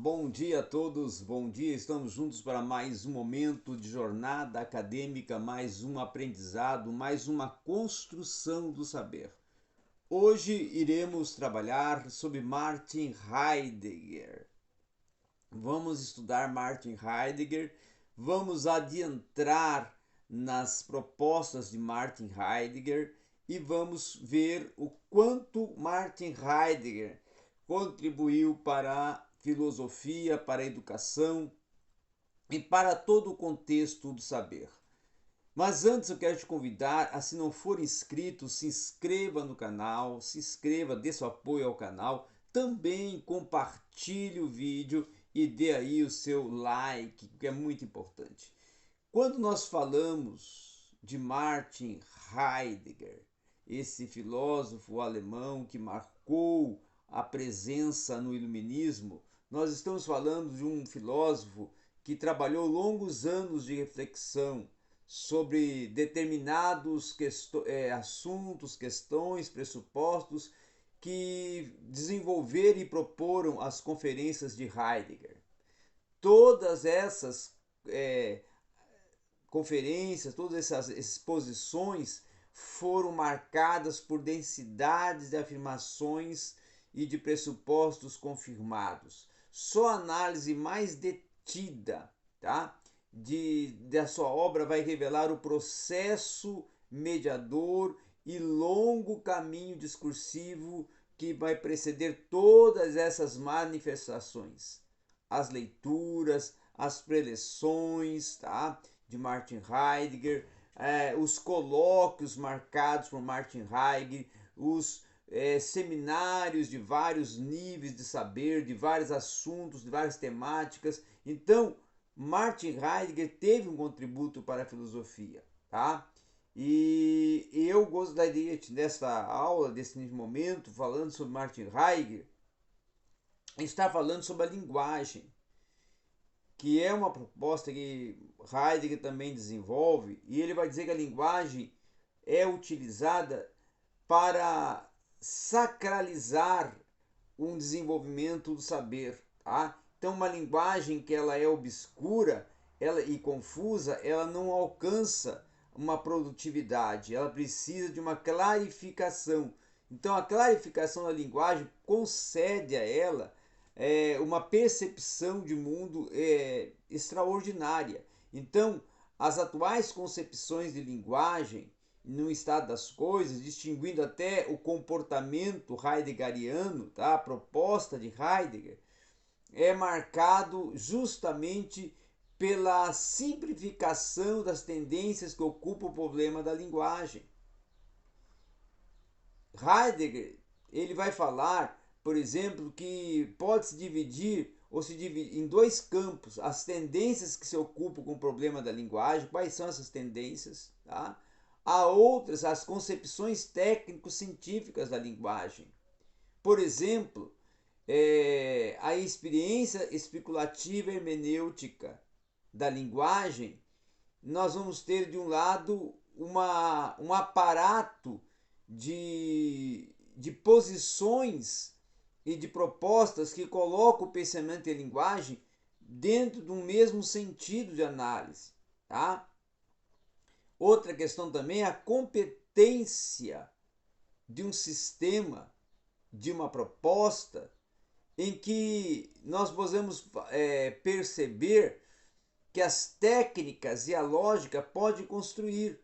Bom dia a todos, bom dia. Estamos juntos para mais um momento de jornada acadêmica, mais um aprendizado, mais uma construção do saber. Hoje iremos trabalhar sobre Martin Heidegger. Vamos estudar Martin Heidegger, vamos adentrar nas propostas de Martin Heidegger e vamos ver o quanto Martin Heidegger contribuiu para a filosofia, para a educação e para todo o contexto do saber. Mas antes eu quero te convidar a, se não for inscrito, se inscreva no canal, se inscreva, dê seu apoio ao canal, também compartilhe o vídeo e dê aí o seu like, que é muito importante. Quando nós falamos de Martin Heidegger, esse filósofo alemão que marcou a presença no iluminismo, nós estamos falando de um filósofo que trabalhou longos anos de reflexão sobre determinados assuntos, questões, pressupostos que desenvolveram e proporam as conferências de Heidegger. Todas essas conferências, todas essas exposições foram marcadas por densidades de afirmações e de pressupostos confirmados. Só a análise mais detida, tá, da sua obra vai revelar o processo mediador e longo caminho discursivo que vai preceder todas essas manifestações. As leituras, as preleções, tá, de Martin Heidegger, os colóquios marcados por Martin Heidegger, os seminários de vários níveis de saber, de vários assuntos, de várias temáticas. Então, Martin Heidegger teve um contributo para a filosofia, tá? E eu gostaria, nesta aula, desse momento, falando sobre Martin Heidegger, estar falando sobre a linguagem, que é uma proposta que Heidegger também desenvolve, e ele vai dizer que a linguagem é utilizada para sacralizar um desenvolvimento do saber, tá? Então, uma linguagem que ela é obscura e confusa, ela não alcança uma produtividade, ela precisa de uma clarificação. Então, a clarificação da linguagem concede a ela uma percepção de mundo extraordinária. Então, as atuais concepções de linguagem no estado das coisas, distinguindo até o comportamento heideggeriano, tá? A proposta de Heidegger é marcado justamente pela simplificação das tendências que ocupam o problema da linguagem. Heidegger ele vai falar, por exemplo, que pode se dividir ou se divide em dois campos: as tendências que se ocupam com o problema da linguagem, quais são essas tendências, tá? Há outras, as concepções técnico-científicas da linguagem. Por exemplo, a experiência especulativa hermenêutica da linguagem, nós vamos ter de um lado um aparato de posições e de propostas que colocam o pensamento e a linguagem dentro de um mesmo sentido de análise, tá? Outra questão também é a competência de um sistema, de uma proposta, em que nós podemos perceber que as técnicas e a lógica podem construir,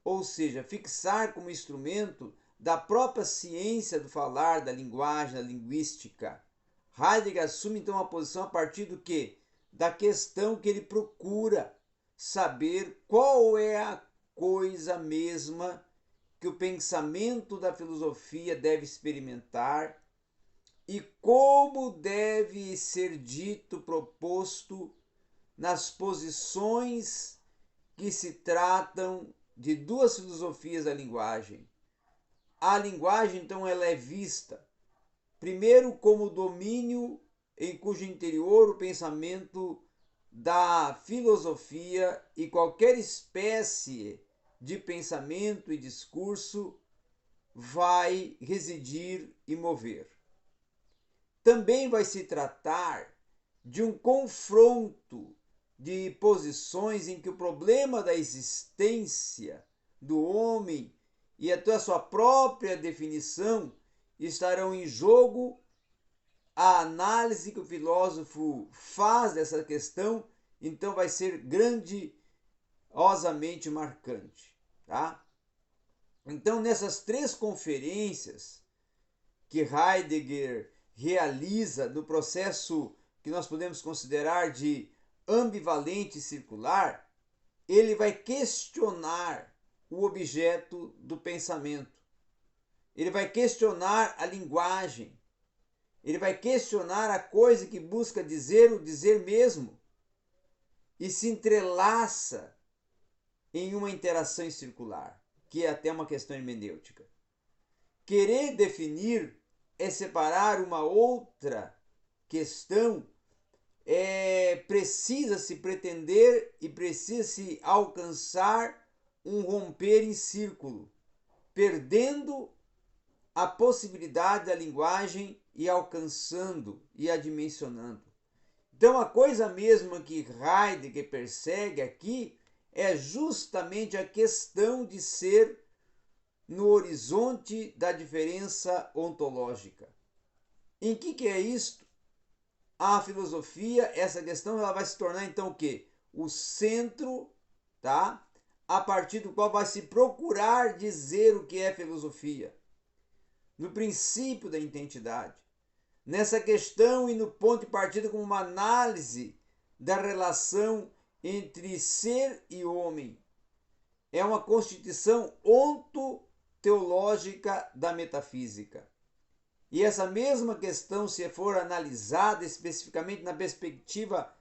ou seja, fixar como instrumento da própria ciência do falar, da linguagem, da linguística. Heidegger assume então uma posição a partir do que? Da questão que ele procura saber qual é a coisa mesma que o pensamento da filosofia deve experimentar e como deve ser dito, proposto nas posições que se tratam de duas filosofias da linguagem. A linguagem, então, ela é vista primeiro como domínio em cujo interior o pensamento da filosofia e qualquer espécie de pensamento e discurso vai residir e mover. também vai se tratar de um confronto de posições em que o problema da existência do homem e até a sua própria definição estarão em jogo. A análise que o filósofo faz dessa questão, então, vai ser grandiosamente marcante, tá? Então, nessas 3 conferências que Heidegger realiza no processo que nós podemos considerar de ambivalente circular, ele vai questionar o objeto do pensamento. Ele vai questionar a linguagem. Ele vai questionar a coisa que busca dizer o dizer mesmo e se entrelaça em uma interação circular, que é até uma questão hermenêutica. Querer definir é separar uma outra questão, precisa se pretender e precisa se alcançar um romper em círculo, perdendo a possibilidade da linguagem e alcançando e adimensionando. Então, a coisa mesma que Heidegger persegue aqui é justamente a questão de ser no horizonte da diferença ontológica. Em que é isto? A filosofia, essa questão, ela vai se tornar então o quê? O centro, tá? A partir do qual vai se procurar dizer o que é filosofia. No princípio da identidade. Nessa questão e no ponto de partida como uma análise da relação entre ser e homem. É uma constituição ontoteológica da metafísica. E essa mesma questão, se for analisada especificamente na perspectiva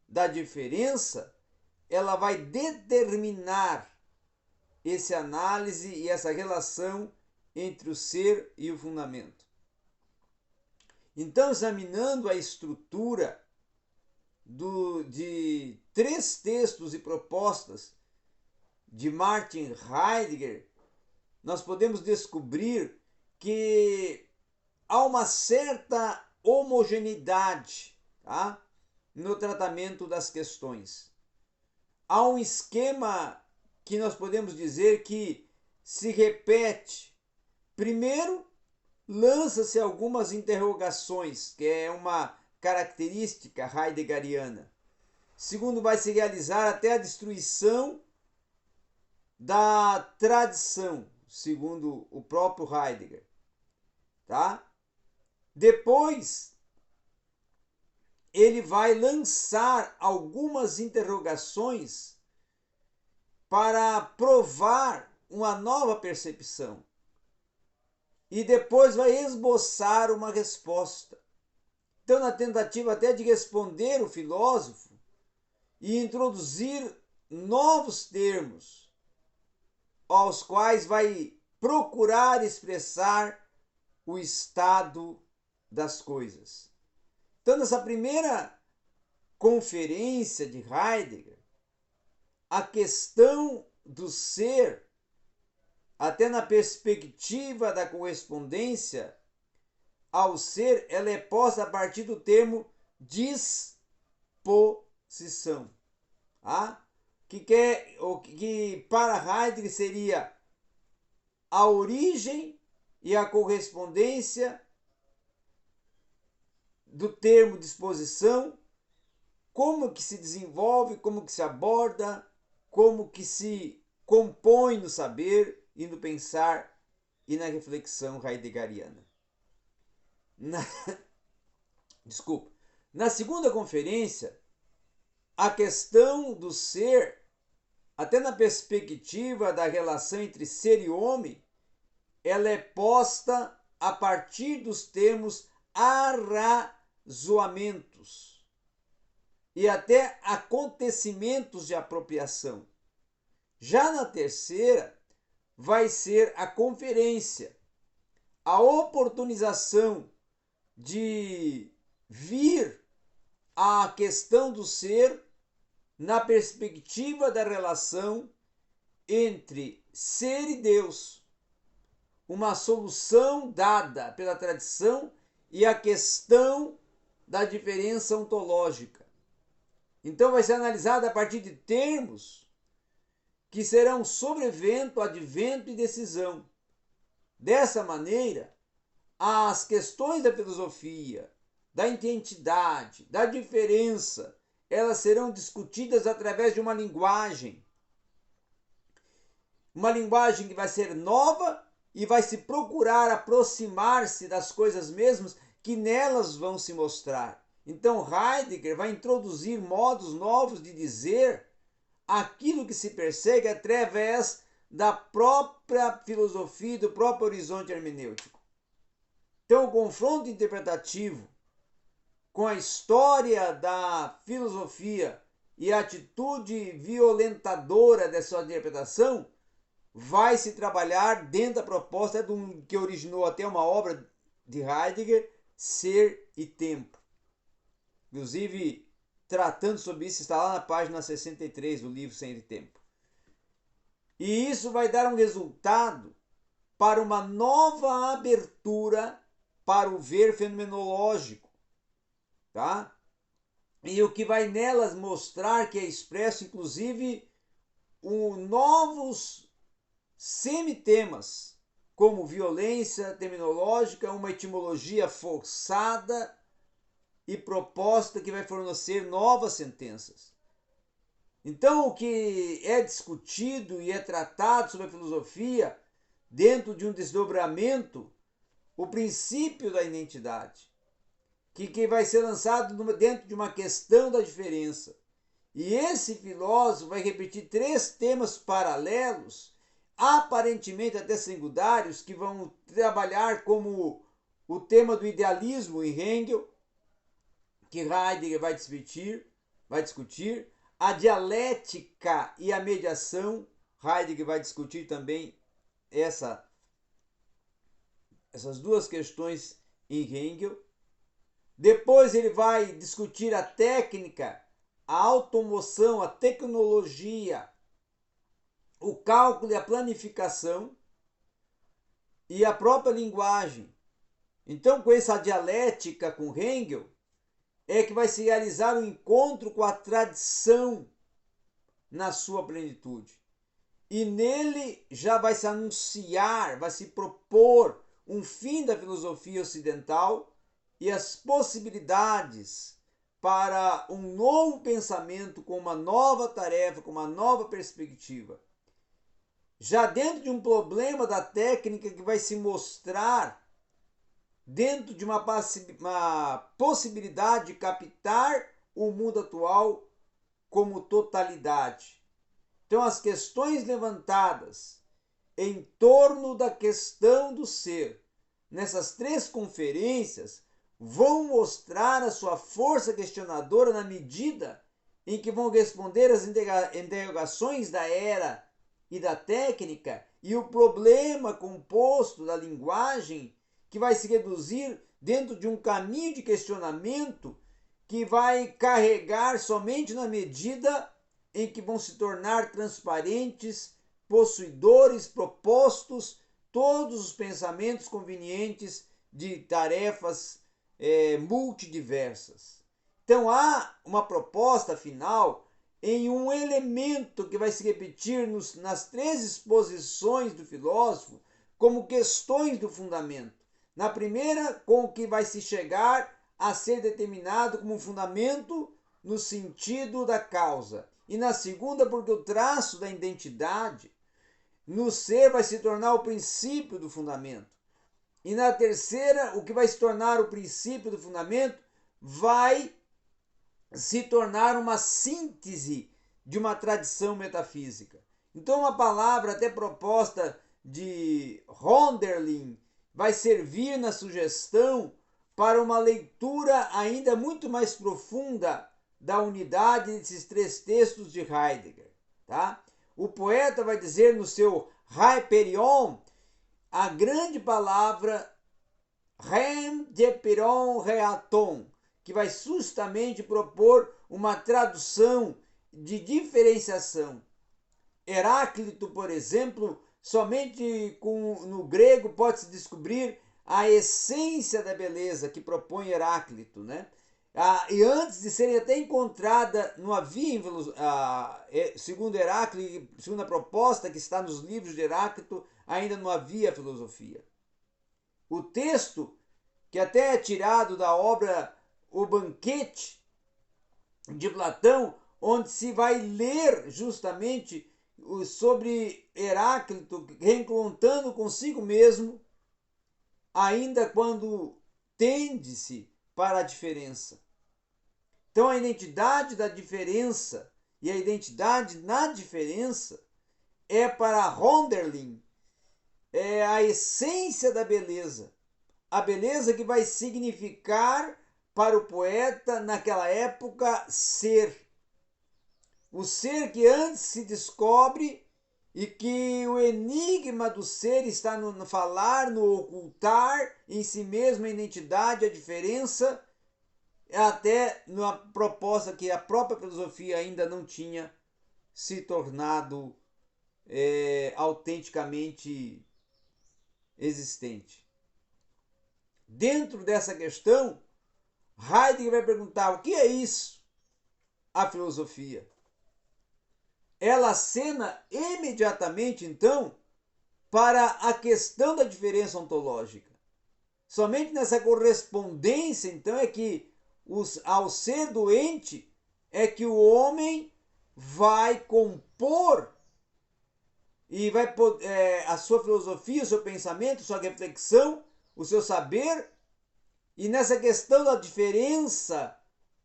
da diferença, ela vai determinar essa análise e essa relação entre o ser e o fundamento. Então, examinando a estrutura de 3 textos e propostas de Martin Heidegger, nós podemos descobrir que há uma certa homogeneidade, tá? No tratamento das questões. Há um esquema que nós podemos dizer que se repete. Primeiro, lança-se algumas interrogações, que é uma característica heideggeriana. Segundo, vai se realizar até a destruição da tradição, segundo o próprio Heidegger. Tá? Depois, ele vai lançar algumas interrogações para provar uma nova percepção. E depois vai esboçar uma resposta. Então, na tentativa até de responder o filósofo e introduzir novos termos, aos quais vai procurar expressar o estado das coisas. Então, nessa primeira conferência de Heidegger, a questão do ser, até na perspectiva da correspondência ao ser, ela é posta a partir do termo disposição. Tá? Que para Heidegger seria a origem e a correspondência do termo disposição, como que se desenvolve, como que se aborda, como que se compõe no saber e no pensar e na reflexão heideggeriana. Desculpa. Na segunda conferência, a questão do ser, até na perspectiva da relação entre ser e homem, ela é posta a partir dos termos arrazoamentos e até acontecimentos de apropriação. Já na terceira, vai ser a conferência, a oportunização de vir à questão do ser na perspectiva da relação entre ser e Deus, uma solução dada pela tradição e a questão da diferença ontológica. Então vai ser analisada a partir de termos que serão sobrevento, advento e decisão. Dessa maneira, as questões da filosofia, da identidade, da diferença, elas serão discutidas através de uma linguagem que vai ser nova e vai se procurar aproximar-se das coisas mesmas que nelas vão se mostrar. Então Heidegger vai introduzir modos novos de dizer aquilo que se persegue através da própria filosofia, do próprio horizonte hermenêutico. Então o confronto interpretativo com a história da filosofia e a atitude violentadora dessa interpretação vai se trabalhar dentro da proposta que originou até uma obra de Heidegger, Ser e Tempo. Inclusive, tratando sobre isso, está lá na página 63 do livro Ser e Tempo. E isso vai dar um resultado para uma nova abertura para o ver fenomenológico, tá? E o que vai nelas mostrar que é expresso, inclusive, novos semitemas, como violência terminológica, uma etimologia forçada e proposta que vai fornecer novas sentenças. Então, o que é discutido e é tratado sobre a filosofia, dentro de um desdobramento, o princípio da identidade, que vai ser lançado dentro de uma questão da diferença. E esse filósofo vai repetir 3 temas paralelos, aparentemente até secundários, que vão trabalhar como o tema do idealismo em Hegel, que Heidegger vai discutir, a dialética e a mediação, Heidegger vai discutir também essas 2 questões em Hegel. Depois ele vai discutir a técnica, a automoção, a tecnologia, o cálculo e a planificação e a própria linguagem. Então, com essa dialética com Hegel, é que vai se realizar um encontro com a tradição na sua plenitude. E nele já vai se anunciar, vai se propor um fim da filosofia ocidental e as possibilidades para um novo pensamento com uma nova tarefa, com uma nova perspectiva. Já dentro de um problema da técnica que vai se mostrar dentro de uma possibilidade de captar o mundo atual como totalidade. Então, as questões levantadas em torno da questão do ser nessas 3 conferências vão mostrar a sua força questionadora na medida em que vão responder às interrogações da era e da técnica e o problema composto da linguagem, que vai se reduzir dentro de um caminho de questionamento que vai carregar somente na medida em que vão se tornar transparentes, possuidores, propostos todos os pensamentos convenientes de tarefas multidiversas. Então há uma proposta final em um elemento que vai se repetir nas 3 exposições do filósofo como questões do fundamento. Na primeira, com o que vai se chegar a ser determinado como fundamento no sentido da causa. E na segunda, porque o traço da identidade no ser vai se tornar o princípio do fundamento. E na terceira, o que vai se tornar o princípio do fundamento vai se tornar uma síntese de uma tradição metafísica. Então, uma palavra até proposta de Hölderlin vai servir na sugestão para uma leitura ainda muito mais profunda da unidade desses 3 textos de Heidegger. Tá? O poeta vai dizer no seu Hyperion a grande palavra Rem de Peron Reaton, que vai justamente propor uma tradução de diferenciação. Heráclito, por exemplo, somente no grego pode-se descobrir a essência da beleza que propõe Heráclito, né? E antes de serem até encontrada, não havia, segundo Heráclito, segundo a proposta que está nos livros de Heráclito, ainda não havia filosofia. O texto, que até é tirado da obra O Banquete de Platão, onde se vai ler justamente sobre Heráclito reencontrando consigo mesmo, ainda quando tende-se para a diferença. Então a identidade da diferença e a identidade na diferença é para Hölderlin a essência da beleza. A beleza que vai significar para o poeta naquela época ser. O ser que antes se descobre e que o enigma do ser está no falar, no ocultar em si mesmo a identidade, a diferença, até numa proposta que a própria filosofia ainda não tinha se tornado autenticamente existente. Dentro dessa questão, Heidegger vai perguntar: o que é isso? A filosofia. Ela acena imediatamente, então, para a questão da diferença ontológica. Somente nessa correspondência, então, é que ao ser doente, é que o homem vai compor e vai a sua filosofia, o seu pensamento, sua reflexão, o seu saber, e nessa questão da diferença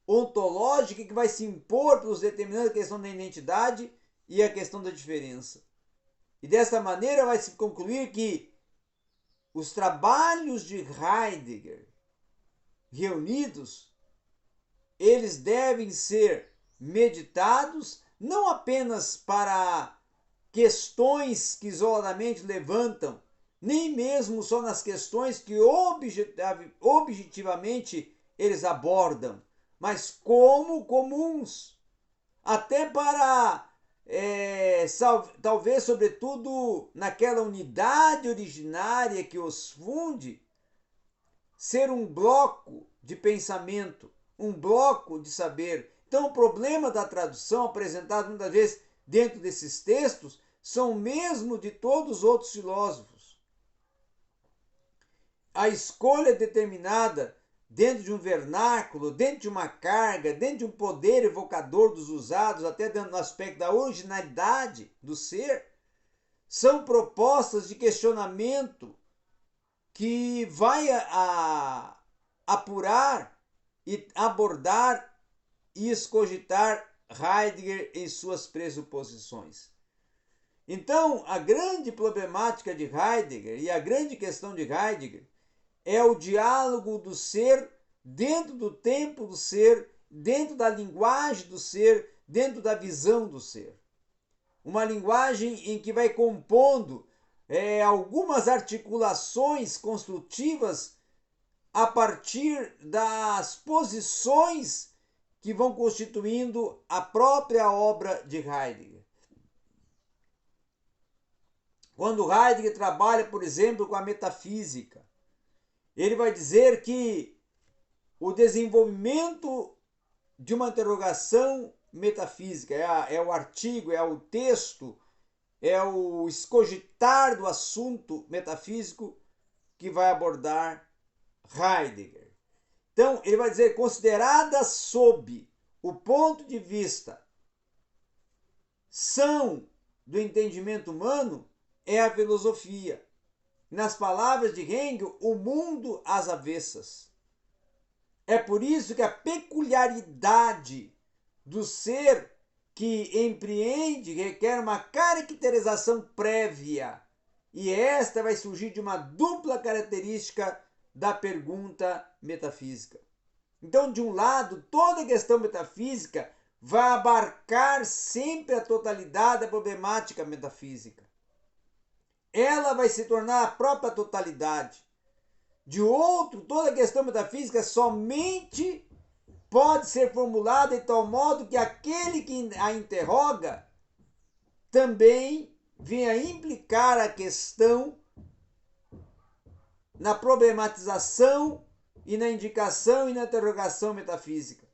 ontológica que vai se impor pelos determinantes a questão da identidade e a questão da diferença. E dessa maneira vai se concluir que os trabalhos de Heidegger reunidos, eles devem ser meditados não apenas para questões que isoladamente levantam, nem mesmo só nas questões que objetivamente eles abordam, mas como comuns, até para, talvez, sobretudo, naquela unidade originária que os funde, ser um bloco de pensamento, um bloco de saber. Então, o problema da tradução, apresentado muitas vezes dentro desses textos, são o mesmo de todos os outros filósofos. A escolha determinada dentro de um vernáculo, dentro de uma carga, dentro de um poder evocador dos usados, até dentro do aspecto da originalidade do ser, são propostas de questionamento que vai apurar e abordar e escogitar Heidegger em suas pressuposições. Então, a grande problemática de Heidegger e a grande questão de Heidegger é o diálogo do ser dentro do tempo do ser, dentro da linguagem do ser, dentro da visão do ser. Uma linguagem em que vai compondo algumas articulações construtivas a partir das posições que vão constituindo a própria obra de Heidegger. Quando Heidegger trabalha, por exemplo, com a metafísica, ele vai dizer que o desenvolvimento de uma interrogação metafísica é o artigo, é o texto, é o escogitar do assunto metafísico que vai abordar Heidegger. Então, ele vai dizer, considerada sob o ponto de vista são do entendimento humano, é a filosofia. Nas palavras de Hegel, o mundo às avessas. É por isso que a peculiaridade do ser que empreende requer uma caracterização prévia. E esta vai surgir de uma dupla característica da pergunta metafísica. Então, de um lado, toda a questão metafísica vai abarcar sempre a totalidade da problemática metafísica. Ela vai se tornar a própria totalidade. De outro, toda a questão metafísica somente pode ser formulada de tal modo que aquele que a interroga também venha implicar a questão na problematização e na indicação e na interrogação metafísica.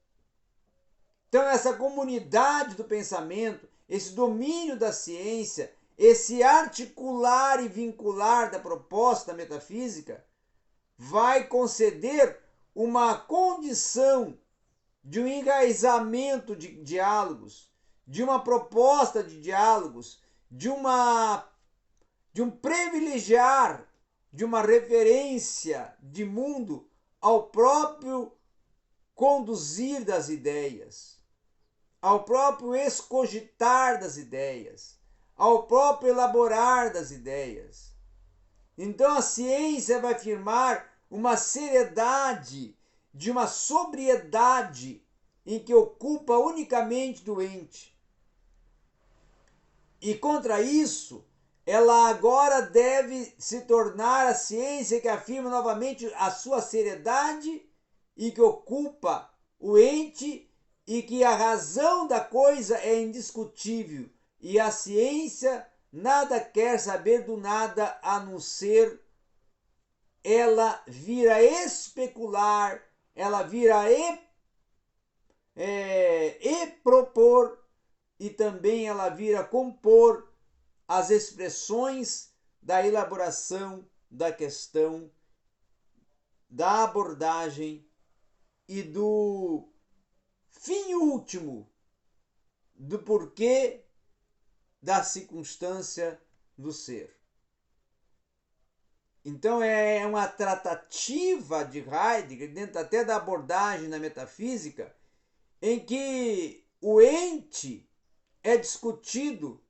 Então, essa comunidade do pensamento, esse domínio da ciência, esse articular e vincular da proposta metafísica, vai conceder uma condição de um enraizamento de diálogos, de uma proposta de diálogos, de um privilegiar, de uma referência de mundo ao próprio conduzir das ideias, ao próprio escogitar das ideias, ao próprio elaborar das ideias. Então a ciência vai afirmar uma seriedade, de uma sobriedade em que ocupa unicamente do ente. E contra isso, ela agora deve se tornar a ciência que afirma novamente a sua seriedade e que ocupa o ente e que a razão da coisa é indiscutível. E a ciência nada quer saber do nada a não ser ela vir a especular, ela vir a propor e também ela vir a compor as expressões da elaboração da questão, da abordagem e do fim último do porquê da circunstância do ser. Então é uma tratativa de Heidegger, dentro até da abordagem na metafísica, em que o ente é discutido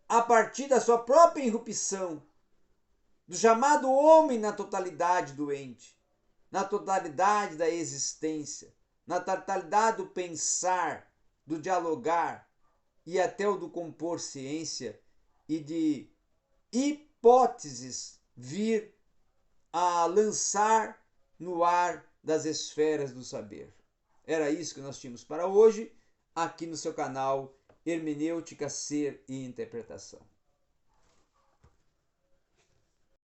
a partir da sua própria irrupção, do chamado homem na totalidade do ente, na totalidade da existência, na totalidade do pensar, do dialogar e até o do compor ciência e de hipóteses vir a lançar no ar das esferas do saber. Era isso que nós tínhamos para hoje, aqui no seu canal Hermenêutica, Ser e Interpretação.